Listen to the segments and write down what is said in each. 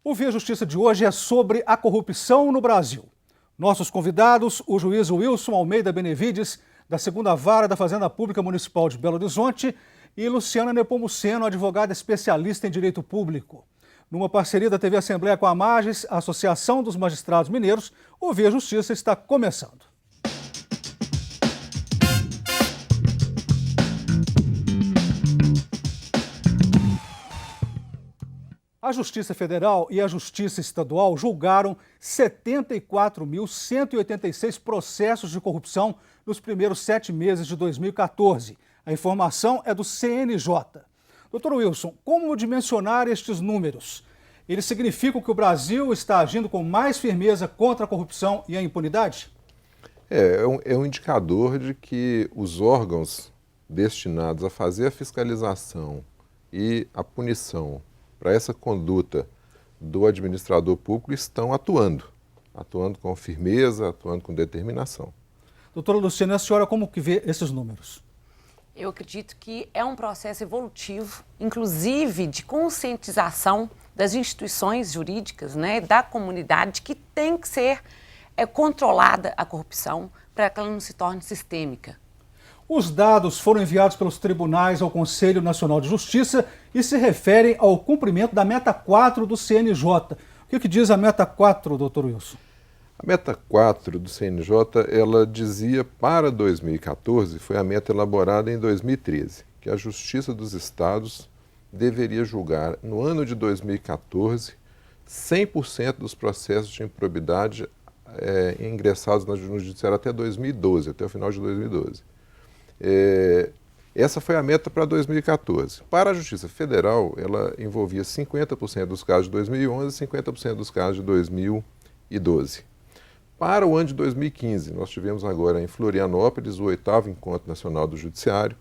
O Via Justiça de hoje é sobre a corrupção no Brasil. Nossos convidados, o juiz Wilson Almeida Benevides, da 2ª Vara da Fazenda Pública Municipal de Belo Horizonte, e Luciana Nepomuceno, advogada especialista em direito público. Numa parceria da TV Assembleia com a Mages, a Associação dos Magistrados Mineiros, o Via Justiça está começando. A Justiça Federal e a Justiça Estadual julgaram 74.186 processos de corrupção nos primeiros 7 meses de 2014. A informação é do CNJ. Doutor Wilson, como dimensionar estes números? Eles significam que o Brasil está agindo com mais firmeza contra a corrupção e a impunidade? É um indicador de que os órgãos destinados a fazer a fiscalização e a punição para essa conduta do administrador público estão atuando com firmeza, atuando com determinação. Doutora Luciana, a senhora como que vê esses números? Eu acredito que é um processo evolutivo, inclusive de conscientização das instituições jurídicas, da comunidade, que tem que ser controlada a corrupção para que ela não se torne sistêmica. Os dados foram enviados pelos tribunais ao Conselho Nacional de Justiça e se referem ao cumprimento da meta 4 do CNJ. O que diz a meta 4, doutor Wilson? A meta 4 do CNJ, ela dizia para 2014, foi a meta elaborada em 2013, que a Justiça dos Estados deveria julgar, no ano de 2014, 100% dos processos de improbidade ingressados no Judiciário até 2012, até o final de 2012. Essa foi a meta para 2014. Para a Justiça Federal, ela envolvia 50% dos casos de 2011 e 50% dos casos de 2012. Para o ano de 2015, nós tivemos agora em Florianópolis o 8º Encontro Nacional do Judiciário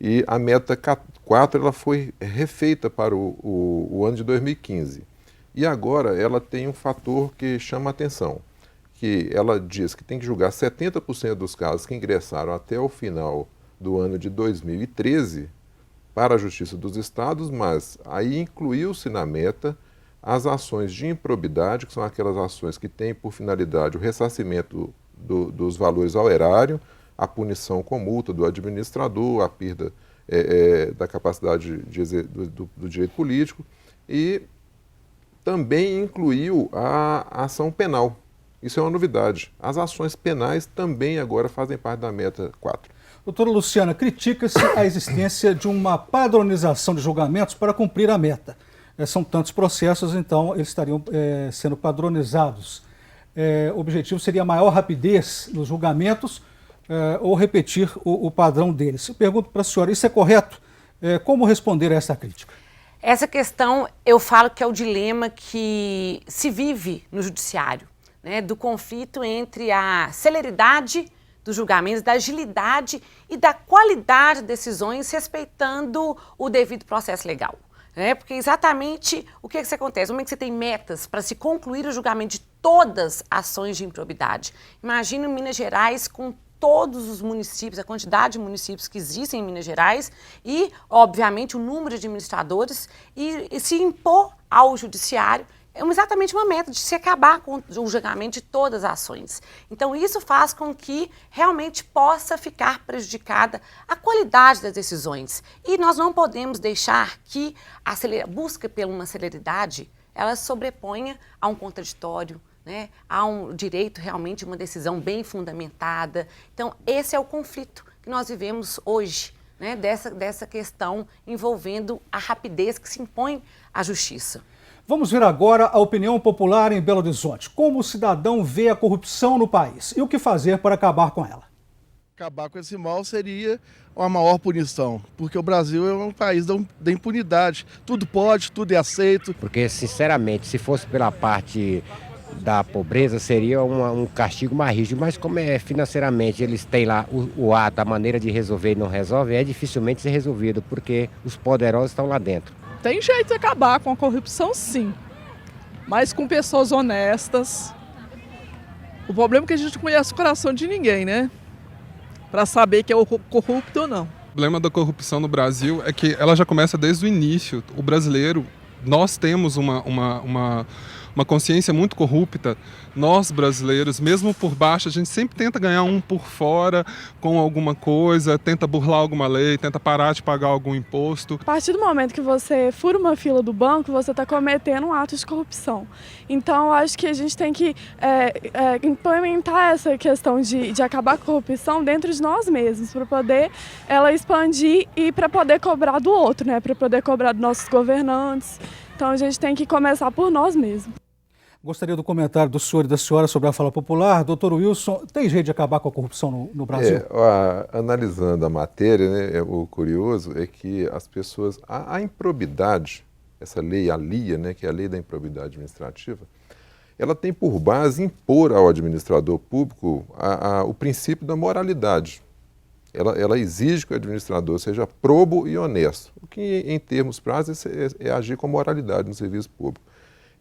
e a meta 4 ela foi refeita para o ano de 2015. E agora ela tem um fator que chama a atenção, que ela diz que tem que julgar 70% dos casos que ingressaram até o final do ano de 2013 para a Justiça dos Estados, mas aí incluiu-se na meta as ações de improbidade, que são aquelas ações que têm por finalidade o ressarcimento dos valores ao erário, a punição com multa do administrador, a perda da capacidade do direito político, e também incluiu a ação penal. Isso é uma novidade. As ações penais também agora fazem parte da meta 4. Doutora Luciana, critica-se a existência de uma padronização de julgamentos para cumprir a meta. São tantos processos, então eles estariam sendo padronizados. O objetivo seria maior rapidez nos julgamentos ou repetir o padrão deles. Eu pergunto para a senhora, isso é correto? Como responder a essa crítica? Essa questão, eu falo que é o dilema que se vive no judiciário, do conflito entre a celeridade dos julgamentos, da agilidade e da qualidade de decisões, respeitando o devido processo legal. Porque exatamente o que acontece? No momento que você tem metas para se concluir o julgamento de todas as ações de improbidade. Imagina Minas Gerais com todos os municípios, a quantidade de municípios que existem em Minas Gerais e, obviamente, o número de administradores e se impor ao judiciário é exatamente uma meta de se acabar com o julgamento de todas as ações. Então, isso faz com que realmente possa ficar prejudicada a qualidade das decisões. E nós não podemos deixar que a busca por uma celeridade, ela sobreponha a um contraditório, a um direito realmente de uma decisão bem fundamentada. Então, esse é o conflito que nós vivemos hoje, dessa questão envolvendo a rapidez que se impõe à justiça. Vamos ver agora a opinião popular em Belo Horizonte. Como o cidadão vê a corrupção no país e o que fazer para acabar com ela? Acabar com esse mal seria uma maior punição, porque o Brasil é um país da impunidade. Tudo pode, tudo é aceito. Porque, sinceramente, se fosse pela parte da pobreza, seria um castigo mais rígido. Mas como financeiramente eles têm lá o ato, a maneira de resolver e não resolve, dificilmente ser resolvido, porque os poderosos estão lá dentro. Tem jeito de acabar com a corrupção, sim, mas com pessoas honestas. O problema é que a gente não conhece o coração de ninguém, para saber que é o corrupto ou não. O problema da corrupção no Brasil é que ela já começa desde o início. O brasileiro, nós temos uma consciência muito corrupta. Nós, brasileiros, mesmo por baixo, a gente sempre tenta ganhar um por fora com alguma coisa, tenta burlar alguma lei, tenta parar de pagar algum imposto. A partir do momento que você fura uma fila do banco, você está cometendo um ato de corrupção. Então, eu acho que a gente tem que implementar essa questão de acabar com a corrupção dentro de nós mesmos, para poder ela expandir e para poder cobrar do outro, né? Para poder cobrar dos nossos governantes. Então, a gente tem que começar por nós mesmos. Gostaria do comentário do senhor e da senhora sobre a fala popular. Doutor Wilson, tem jeito de acabar com a corrupção no Brasil? Analisando a matéria, né, o curioso é que as pessoas... A improbidade, essa lei, a LIA, né, que é a Lei da Improbidade Administrativa, ela tem por base impor ao administrador público o princípio da moralidade. Ela exige que o administrador seja probo e honesto, o que, em termos práticos, é agir com moralidade no serviço público.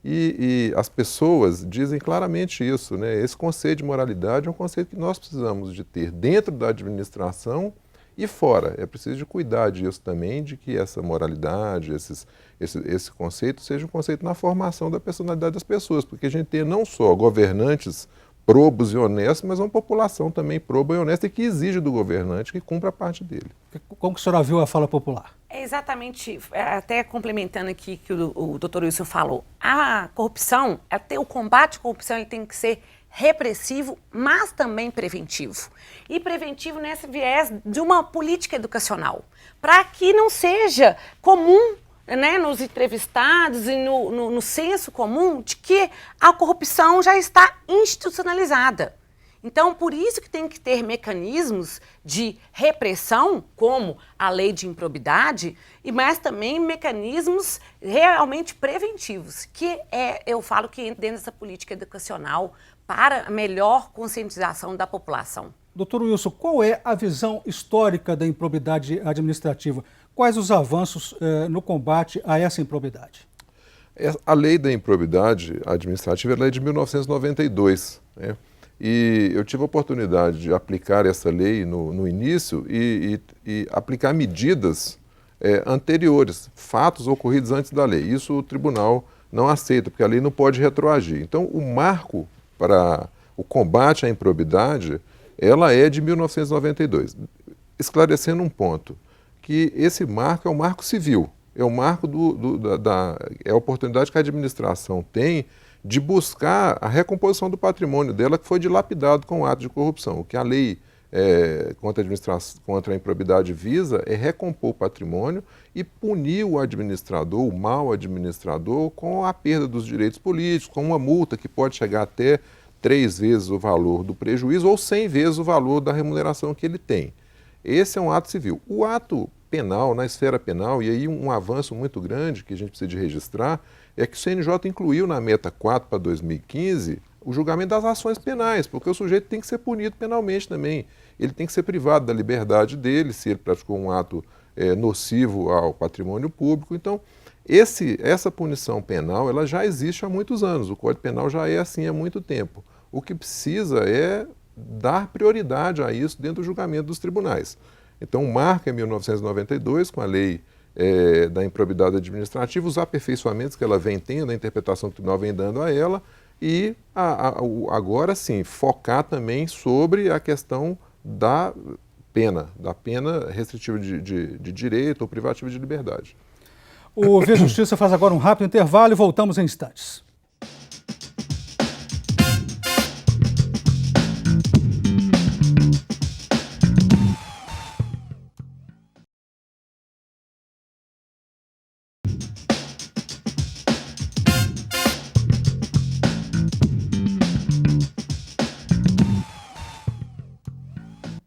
E as pessoas dizem claramente isso, né? Esse conceito de moralidade é um conceito que nós precisamos de ter dentro da administração e fora. É preciso de cuidar disso também, de que essa moralidade, esse conceito seja um conceito na formação da personalidade das pessoas, porque a gente tem não só governantes probos e honestos, mas uma população também proba e honesta e que exige do governante que cumpra a parte dele. Como que a senhora viu a fala popular? É exatamente, até complementando aqui que o doutor Wilson falou, a corrupção, até o combate à corrupção ele tem que ser repressivo, mas também preventivo. E preventivo nesse viés de uma política educacional, para que não seja comum, né, nos entrevistados e no senso comum de que a corrupção já está institucionalizada. Então, por isso que tem que ter mecanismos de repressão, como a lei de improbidade, mas também mecanismos realmente preventivos, que eu falo que entra dentro dessa política educacional para a melhor conscientização da população. Doutor Wilson, qual é a visão histórica da improbidade administrativa? Quais os avanços no combate a essa improbidade? A lei da improbidade administrativa é a lei de 1992, né? E eu tive a oportunidade de aplicar essa lei no início e aplicar medidas anteriores, fatos ocorridos antes da lei. Isso o tribunal não aceita, porque a lei não pode retroagir. Então, o marco para o combate à improbidade, ela é de 1992. Esclarecendo um ponto, que esse marco é o marco civil, é o marco é a oportunidade que a administração tem de buscar a recomposição do patrimônio dela que foi dilapidado com o ato de corrupção. O que a lei contra a improbidade visa é recompor o patrimônio e punir o administrador, o mau administrador, com a perda dos direitos políticos, com uma multa que pode chegar até 3 vezes o valor do prejuízo ou 100 vezes o valor da remuneração que ele tem. Esse é um ato civil. O ato penal, na esfera penal, e aí um avanço muito grande que a gente precisa de registrar, é que o CNJ incluiu na meta 4 para 2015 o julgamento das ações penais, porque o sujeito tem que ser punido penalmente também. Ele tem que ser privado da liberdade dele, se ele praticou um ato nocivo ao patrimônio público. Então, essa punição penal ela já existe há muitos anos, o Código Penal já é assim há muito tempo. O que precisa é dar prioridade a isso dentro do julgamento dos tribunais. Então, o marco é 1992, com a lei da improbidade administrativa, os aperfeiçoamentos que ela vem tendo, a interpretação que o tribunal vem dando a ela, e agora sim, focar também sobre a questão da pena restritiva de direito ou privativa de liberdade. O Via Justiça faz agora um rápido intervalo e voltamos em instantes.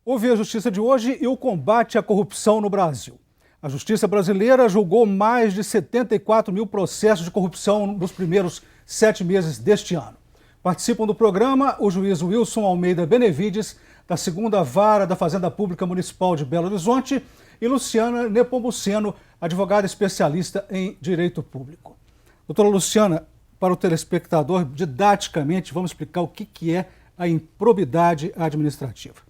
O Via Justiça de hoje e o combate à corrupção no Brasil. A Justiça brasileira julgou mais de 74 mil processos de corrupção nos primeiros 7 meses deste ano. Participam do programa o juiz Wilson Almeida Benevides, da 2ª Vara da Fazenda Pública Municipal de Belo Horizonte, e Luciana Nepomuceno, advogada especialista em Direito Público. Doutora Luciana, para o telespectador, didaticamente, vamos explicar o que é a improbidade administrativa.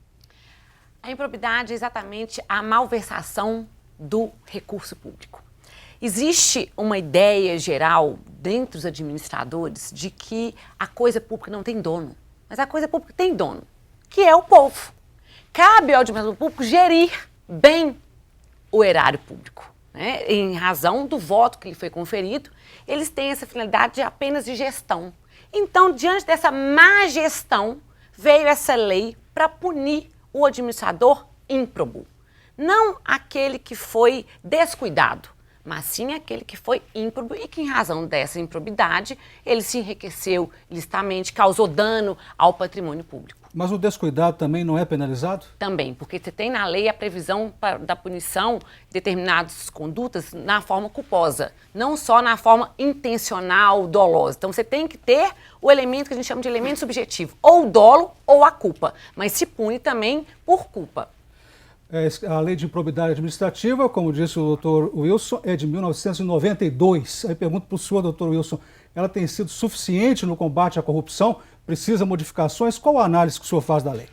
A improbidade é exatamente a malversação do recurso público. Existe uma ideia geral dentro dos administradores de que a coisa pública não tem dono, mas a coisa pública tem dono, que é o povo. Cabe ao administrador público gerir bem o erário público, né? Em razão do voto que lhe foi conferido, eles têm essa finalidade apenas de gestão. Então, diante dessa má gestão, veio essa lei para punir o administrador ímprobo. Não aquele que foi descuidado, mas sim aquele que foi ímprobo e que, em razão dessa improbidade, ele se enriqueceu ilicitamente, causou dano ao patrimônio público. Mas o descuidado também não é penalizado? Também, porque você tem na lei a previsão da punição de determinadas condutas na forma culposa, não só na forma intencional, dolosa. Então você tem que ter o elemento que a gente chama de elemento subjetivo, ou o dolo ou a culpa, mas se pune também por culpa. A lei de improbidade administrativa, como disse o doutor Wilson, é de 1992. Aí pergunto para o senhor, doutor Wilson, ela tem sido suficiente no combate à corrupção? Precisa de modificações? Qual a análise que o senhor faz da lei?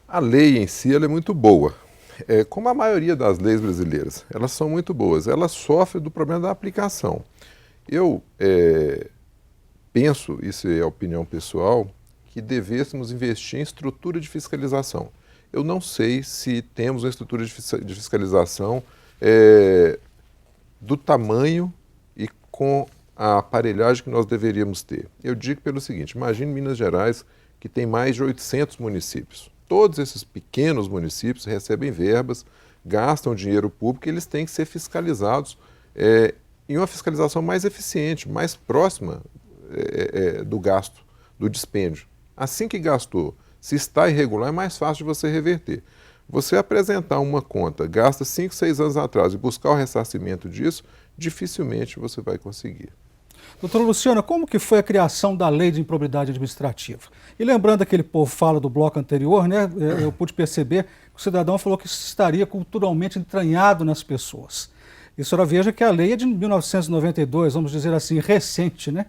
A lei em si ela é muito boa. Como a maioria das leis brasileiras, elas são muito boas. Elas sofrem do problema da aplicação. Eu penso, isso é a opinião pessoal, que devêssemos investir em estrutura de fiscalização. Eu não sei se temos uma estrutura de fiscalização do tamanho e com a aparelhagem que nós deveríamos ter. Eu digo pelo seguinte, imagine Minas Gerais, que tem mais de 800 municípios. Todos esses pequenos municípios recebem verbas, gastam dinheiro público e eles têm que ser fiscalizados em uma fiscalização mais eficiente, mais próxima do gasto, do dispêndio. Assim que gastou, se está irregular, é mais fácil de você reverter. Você apresentar uma conta, gasta 5, 6 anos atrás e buscar o ressarcimento disso, dificilmente você vai conseguir. Doutora Luciana, como que foi a criação da lei de improbidade administrativa? E lembrando aquele povo fala do bloco anterior, né, eu pude perceber que o cidadão falou que isso estaria culturalmente entranhado nas pessoas. E a senhora veja que a lei é de 1992, vamos dizer assim, recente, né?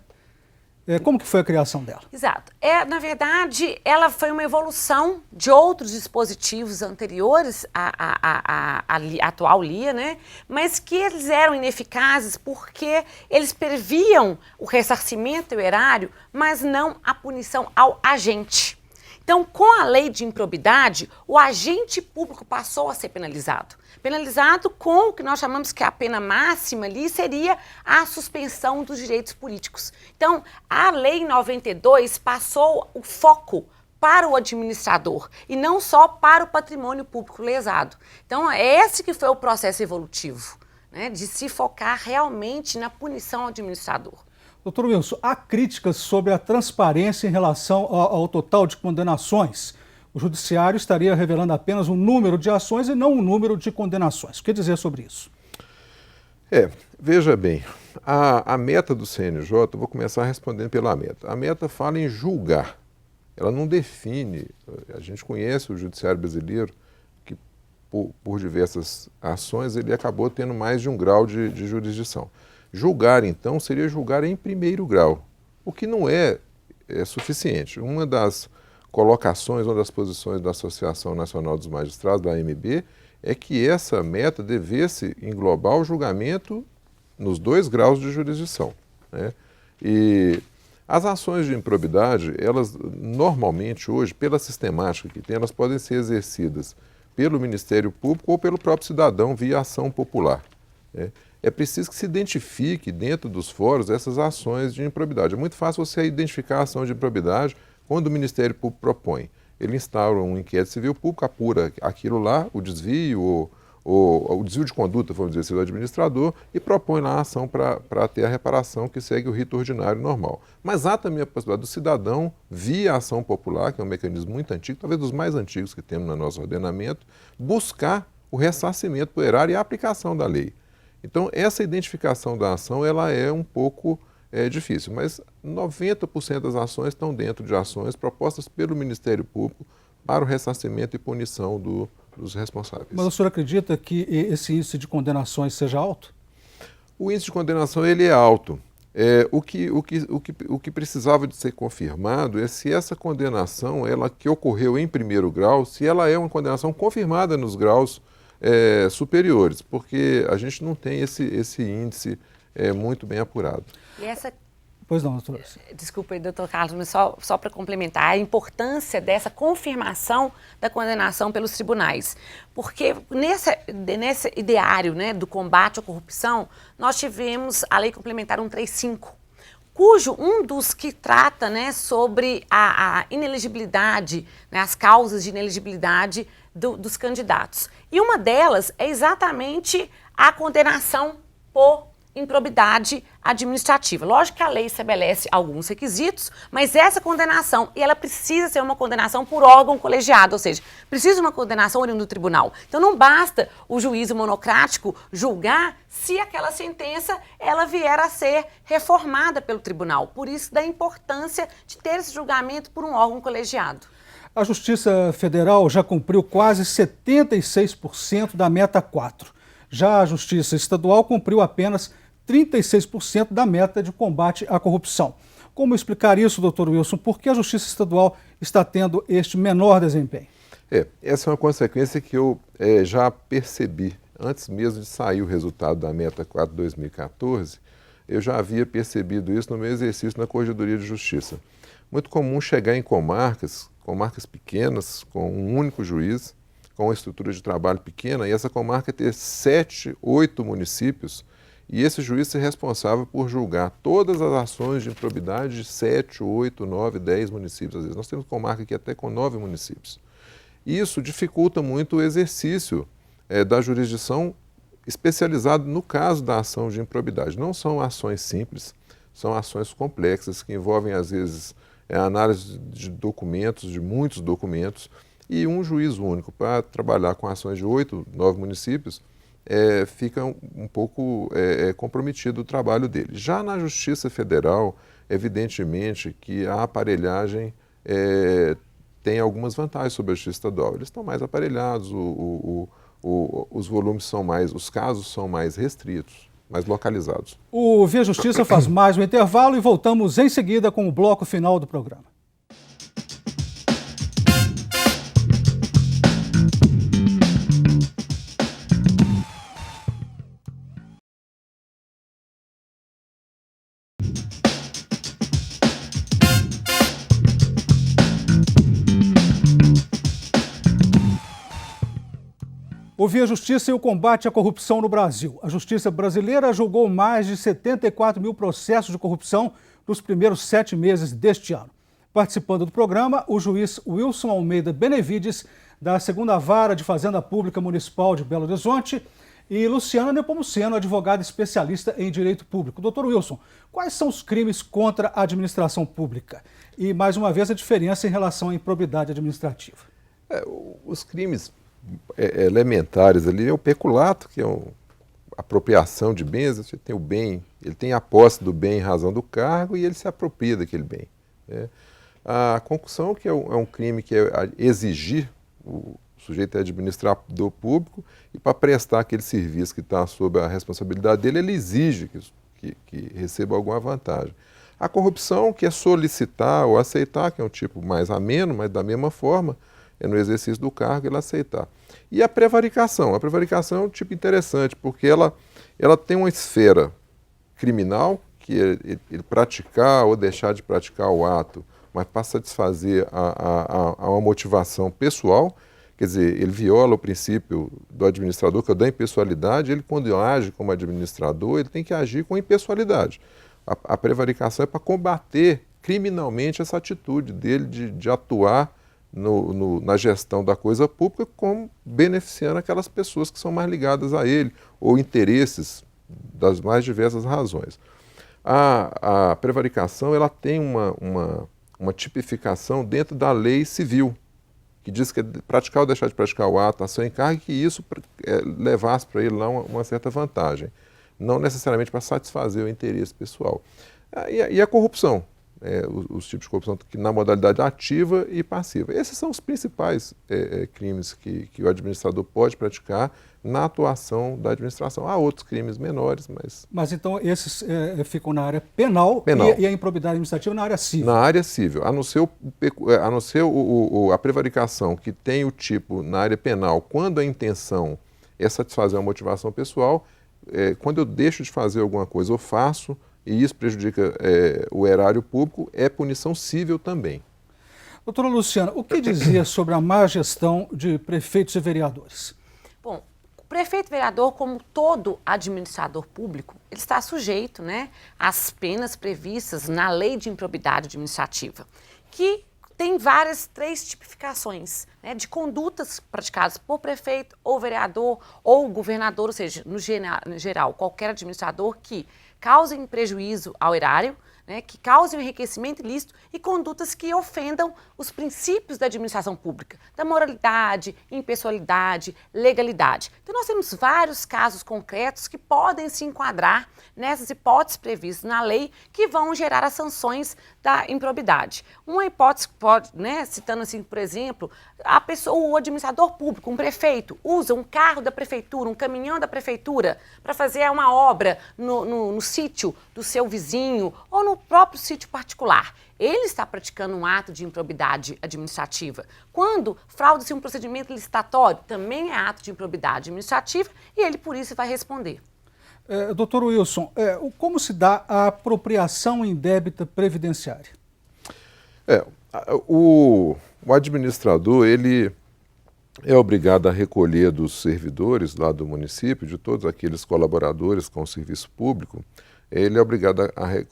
Como que foi a criação dela? Exato. Na verdade, ela foi uma evolução de outros dispositivos anteriores à atual LIA, né? Mas que eles eram ineficazes porque eles previam o ressarcimento erário, mas não a punição ao agente. Então, com a lei de improbidade, o agente público passou a ser penalizado. Penalizado com o que nós chamamos que a pena máxima ali seria a suspensão dos direitos políticos. Então, a lei 92 passou o foco para o administrador e não só para o patrimônio público lesado. Então, esse que foi o processo evolutivo, né, de se focar realmente na punição ao administrador. Doutor Wilson, há críticas sobre a transparência em relação ao total de condenações. O judiciário estaria revelando apenas um número de ações e não um número de condenações. O que dizer sobre isso? Veja bem, a meta do CNJ, eu vou começar respondendo pela meta. A meta fala em julgar. Ela não define, a gente conhece o judiciário brasileiro, que por diversas ações ele acabou tendo mais de um grau de jurisdição. Julgar, então, seria julgar em primeiro grau, o que não é suficiente. Uma das colocações, uma das posições da Associação Nacional dos Magistrados, da AMB, é que essa meta devesse englobar o julgamento nos 2 graus de jurisdição, né? E as ações de improbidade, elas normalmente hoje, pela sistemática que tem, elas podem ser exercidas pelo Ministério Público ou pelo próprio cidadão via ação popular, né? É preciso que se identifique dentro dos fóruns essas ações de improbidade. É muito fácil você identificar a ação de improbidade quando o Ministério Público propõe. Ele instaura um inquérito civil público, apura aquilo lá, o desvio, o desvio de conduta, vamos dizer assim, do administrador, e propõe lá a ação para ter a reparação que segue o rito ordinário normal. Mas há também a possibilidade do cidadão, via ação popular, que é um mecanismo muito antigo, talvez dos mais antigos que temos no nosso ordenamento, buscar o ressarcimento do erário e a aplicação da lei. Então, essa identificação da ação ela é um pouco difícil, mas 90% das ações estão dentro de ações propostas pelo Ministério Público para o ressarcimento e punição dos responsáveis. Mas o senhor acredita que esse índice de condenações seja alto? O índice de condenação ele é alto. O que precisava de ser confirmado é se essa condenação, ela que ocorreu em primeiro grau, se ela é uma condenação confirmada nos graus superiores, porque a gente não tem esse índice muito bem apurado. E essa... Pois não, doutor. Desculpa aí, doutor Carlos, mas só para complementar, a importância dessa confirmação da condenação pelos tribunais. Porque nesse ideário, né, do combate à corrupção, nós tivemos a Lei Complementar 135, cujo um dos que trata, né, sobre a inelegibilidade, né, as causas de inelegibilidade dos candidatos. E uma delas é exatamente a condenação por improbidade administrativa. Lógico que a lei estabelece alguns requisitos, mas essa condenação, e ela precisa ser uma condenação por órgão colegiado, ou seja, precisa de uma condenação oriunda do tribunal. Então não basta o juízo monocrático julgar se aquela sentença ela vier a ser reformada pelo tribunal. Por isso da importância de ter esse julgamento por um órgão colegiado. A Justiça Federal já cumpriu quase 76% da meta 4. Já a Justiça Estadual cumpriu apenas 36% da meta de combate à corrupção. Como explicar isso, doutor Wilson? Por que a Justiça Estadual está tendo este menor desempenho? Essa é uma consequência que eu já percebi. Antes mesmo de sair o resultado da meta 4 de 2014, eu já havia percebido isso no meu exercício na Corregedoria de Justiça. Muito comum chegar em comarcas pequenas, com um único juiz, com uma estrutura de trabalho pequena, e essa comarca ter 7, 8 municípios, e esse juiz ser responsável por julgar todas as ações de improbidade de 7, 8, 9, 10 municípios. Às vezes nós temos comarca aqui até com 9 municípios. Isso dificulta muito o exercício da jurisdição especializada no caso da ação de improbidade. Não são ações simples, são ações complexas que envolvem, às vezes, a análise de documentos, de muitos documentos, e um juiz único para trabalhar com ações de 8, 9 municípios, fica um pouco comprometido o trabalho dele. Já na Justiça Federal, evidentemente que a aparelhagem tem algumas vantagens sobre a Justiça Estadual. Eles estão mais aparelhados, os volumes são mais, os casos são mais restritos, mais localizados. O Via Justiça faz mais um intervalo e voltamos em seguida com o bloco final do programa. O Via Justiça e o combate à corrupção no Brasil. A Justiça brasileira julgou mais de 74 mil processos de corrupção nos primeiros 7 meses deste ano. Participando do programa, o juiz Wilson Almeida Benevides, da 2ª Vara de Fazenda Pública Municipal de Belo Horizonte, e Luciana Nepomuceno, advogada especialista em direito público. Doutor Wilson, quais são os crimes contra a administração pública? E, mais uma vez, a diferença em relação à improbidade administrativa. Os crimes elementares ali é o peculato, que é uma apropriação de bens. Você tem o bem, ele tem a posse do bem em razão do cargo e ele se apropria daquele bem. A concussão, que é um crime que é exigir, o sujeito é administrador público e para prestar aquele serviço que está sob a responsabilidade dele, ele exige que receba alguma vantagem. A corrupção, que é solicitar ou aceitar, que é um tipo mais ameno, mas da mesma forma, no exercício do cargo ele aceitar. E a prevaricação. A prevaricação é um tipo interessante, porque ela tem uma esfera criminal, que é ele praticar ou deixar de praticar o ato, mas para satisfazer a uma motivação pessoal. Quer dizer, ele viola o princípio do administrador, que é da impessoalidade. Ele, quando age como administrador, ele tem que agir com impessoalidade. A prevaricação é para combater criminalmente essa atitude dele de atuar na gestão da coisa pública, como beneficiando aquelas pessoas que são mais ligadas a ele, ou interesses das mais diversas razões. A prevaricação ela tem uma tipificação dentro da lei civil, que diz que é praticar ou deixar de praticar o ato, ação em cargo, e que isso levasse para ele lá uma certa vantagem, não necessariamente para satisfazer o interesse pessoal. E a corrupção? os tipos de corrupção que na modalidade ativa e passiva. Esses são os principais crimes que o administrador pode praticar na atuação da administração. Há outros crimes menores, mas... Mas então esses ficam na área penal. E a improbidade administrativa na área civil? Na área civil, a não ser a prevaricação que tem o tipo na área penal, quando a intenção é satisfazer uma motivação pessoal, quando eu deixo de fazer alguma coisa ou faço, e isso prejudica o erário público, é punição civil também. Doutora Luciana, o que dizer sobre a má gestão de prefeitos e vereadores? Bom, o prefeito e vereador, como todo administrador público, ele está sujeito, né, às penas previstas na Lei de Improbidade Administrativa, que tem três tipificações, né, de condutas praticadas por prefeito ou vereador ou governador, ou seja, no geral, qualquer administrador que causem prejuízo ao erário, né, que causem enriquecimento ilícito e condutas que ofendam os princípios da administração pública, da moralidade, impessoalidade, legalidade. Então, nós temos vários casos concretos que podem se enquadrar nessas hipóteses previstas na lei que vão gerar as sanções da improbidade. Uma hipótese pode, né, citando assim, por exemplo, o administrador público, um prefeito, usa um carro da prefeitura, um caminhão da prefeitura para fazer uma obra no sítio do seu vizinho ou no próprio sítio particular. Ele está praticando um ato de improbidade administrativa. Quando frauda-se um procedimento licitatório, também é ato de improbidade administrativa e ele, por isso, vai responder. Doutor Wilson, como se dá a apropriação indébita previdenciária? O administrador, ele é obrigado a recolher dos servidores lá do município, de todos aqueles colaboradores com o serviço público, ele é obrigado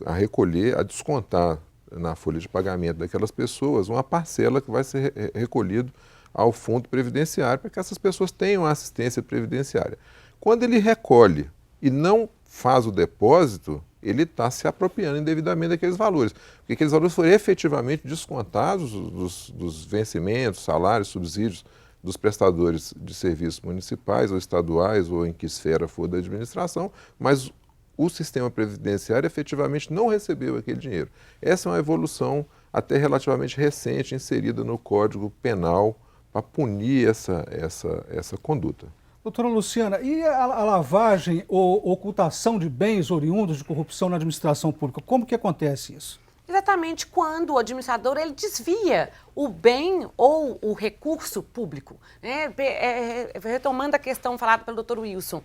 a recolher, a descontar na folha de pagamento daquelas pessoas uma parcela que vai ser recolhido ao fundo previdenciário para que essas pessoas tenham assistência previdenciária. Quando ele recolhe e não faz o depósito, ele está se apropriando indevidamente daqueles valores, porque aqueles valores foram efetivamente descontados dos vencimentos, salários, subsídios dos prestadores de serviços municipais ou estaduais ou em que esfera for da administração, mas o sistema previdenciário efetivamente não recebeu aquele dinheiro. Essa é uma evolução até relativamente recente inserida no Código Penal para punir essa conduta. Doutora Luciana, e a lavagem ou ocultação de bens oriundos de corrupção na administração pública? Como que acontece isso? Exatamente quando o administrador ele desvia o bem ou o recurso público. Né? Retomando a questão falada pelo Dr. Wilson,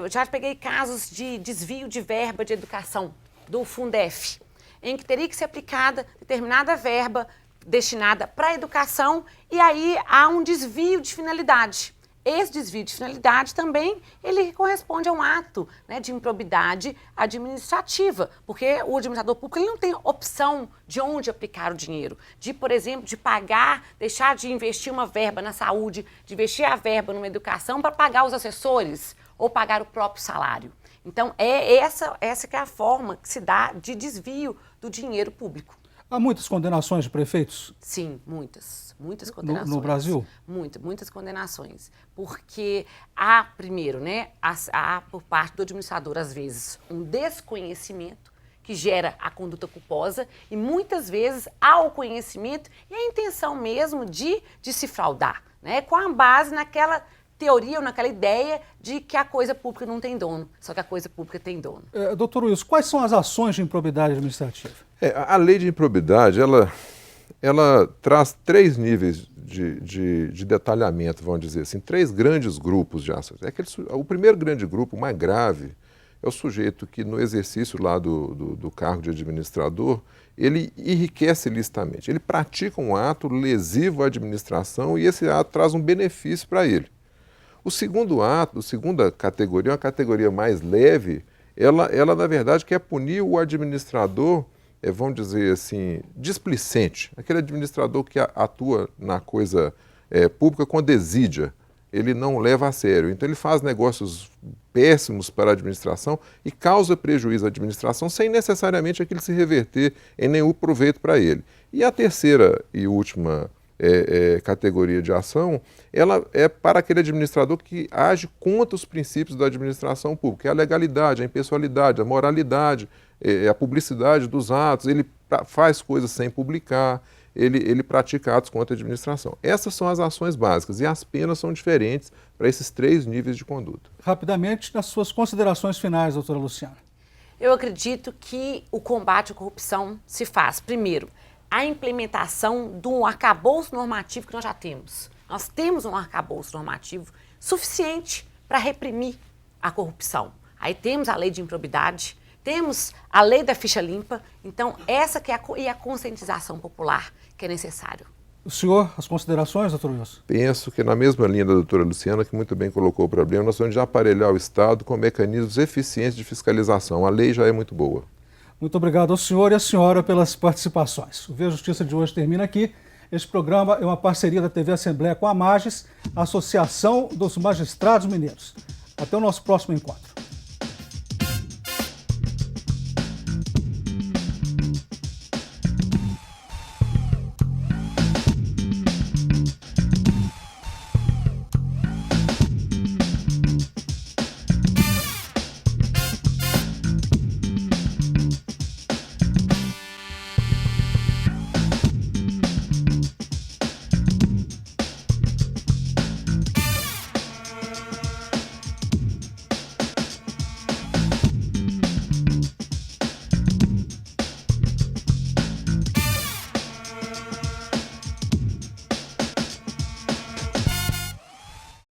já peguei casos de desvio de verba de educação do Fundef, em que teria que ser aplicada determinada verba destinada para a educação e aí há um desvio de finalidade. Esse desvio de finalidade também, ele corresponde a um ato, né, de improbidade administrativa, porque o administrador público ele não tem opção de onde aplicar o dinheiro, de, por exemplo, de pagar, deixar de investir uma verba na saúde, de investir a verba numa educação para pagar os assessores ou pagar o próprio salário. Então, essa que é a forma que se dá de desvio do dinheiro público. Há muitas condenações de prefeitos? Sim, muitas condenações. No Brasil? Muitas condenações. Porque há, primeiro, né, há por parte do administrador, às vezes, um desconhecimento que gera a conduta culposa e muitas vezes há o conhecimento e a intenção mesmo de se fraudar, né, com a base naquela teoria ou naquela ideia de que a coisa pública não tem dono, só que a coisa pública tem dono. Doutor Wilson, quais são as ações de improbidade administrativa? A lei de improbidade, ela traz três níveis de detalhamento, vamos dizer assim, três grandes grupos de ações. O primeiro grande grupo, o mais grave, é o sujeito que no exercício lá do cargo de administrador, ele enriquece ilicitamente, ele pratica um ato lesivo à administração e esse ato traz um benefício para ele. O segundo ato, a segunda categoria, uma categoria mais leve, ela na verdade quer punir o administrador, vamos dizer assim, displicente, aquele administrador que atua na coisa pública com desídia, ele não leva a sério. Então ele faz negócios péssimos para a administração e causa prejuízo à administração sem necessariamente aquilo se reverter em nenhum proveito para ele. E a terceira e última categoria de ação, ela é para aquele administrador que age contra os princípios da administração pública, é a legalidade, a impessoalidade, a moralidade, a publicidade dos atos, ele faz coisas sem publicar, ele pratica atos contra a administração. Essas são as ações básicas e as penas são diferentes para esses 3 níveis de conduta. Rapidamente, nas suas considerações finais, doutora Luciana. Eu acredito que o combate à corrupção se faz, primeiro, a implementação de um arcabouço normativo que nós já temos. Nós temos um arcabouço normativo suficiente para reprimir a corrupção. Aí temos a lei de improbidade, temos a lei da ficha limpa, então essa que é a conscientização popular que é necessário. O senhor, as considerações, doutor Wilson? Penso que na mesma linha da doutora Luciana, que muito bem colocou o problema, nós temos de aparelhar o Estado com mecanismos eficientes de fiscalização. A lei já é muito boa. Muito obrigado ao senhor e à senhora pelas participações. O Vê Justiça de hoje termina aqui. Este programa é uma parceria da TV Assembleia com a Mages, a Associação dos Magistrados Mineiros. Até o nosso próximo encontro.